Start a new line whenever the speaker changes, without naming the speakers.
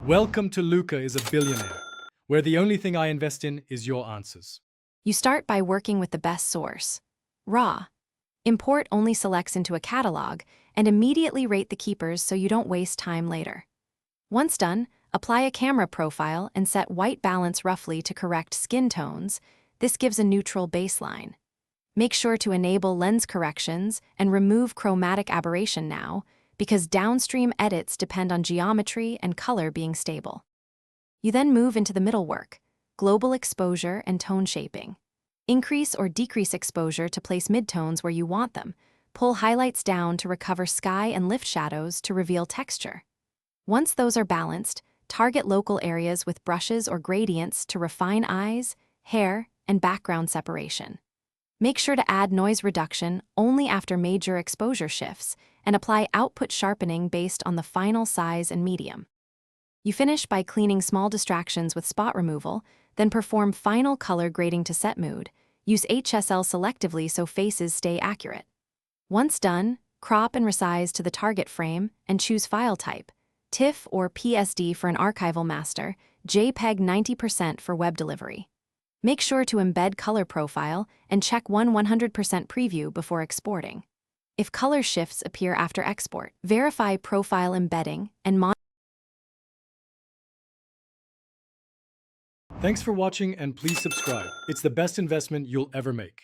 Welcome to Luca is a Billionaire, where the only thing I invest in is your answers.
You start by working with the best source. Raw. Import only selects into a catalog and immediately rate the keepers so you don't waste time later. Once done, apply a camera profile and set white balance roughly to correct skin tones. This gives a neutral baseline. Make sure to enable lens corrections and remove chromatic aberration now, because downstream edits depend on geometry and color being stable. You then move into the middle work, global exposure and tone shaping. Increase or decrease exposure to place midtones where you want them. Pull highlights down to recover sky and lift shadows to reveal texture. Once those are balanced, target local areas with brushes or gradients to refine eyes, hair, and background separation. Make sure to add noise reduction only after major exposure shifts and apply output sharpening based on the final size and medium. You finish by cleaning small distractions with spot removal, then perform final color grading to set mood. Use HSL selectively so faces stay accurate. Once done, crop and resize to the target frame and choose file type, TIFF or PSD for an archival master, JPEG 90% for web delivery. Make sure to embed color profile and check 100% preview before exporting. If color shifts appear after export, verify profile embedding and monitor.
Thanks for watching and please subscribe. It's the best investment you'll ever make.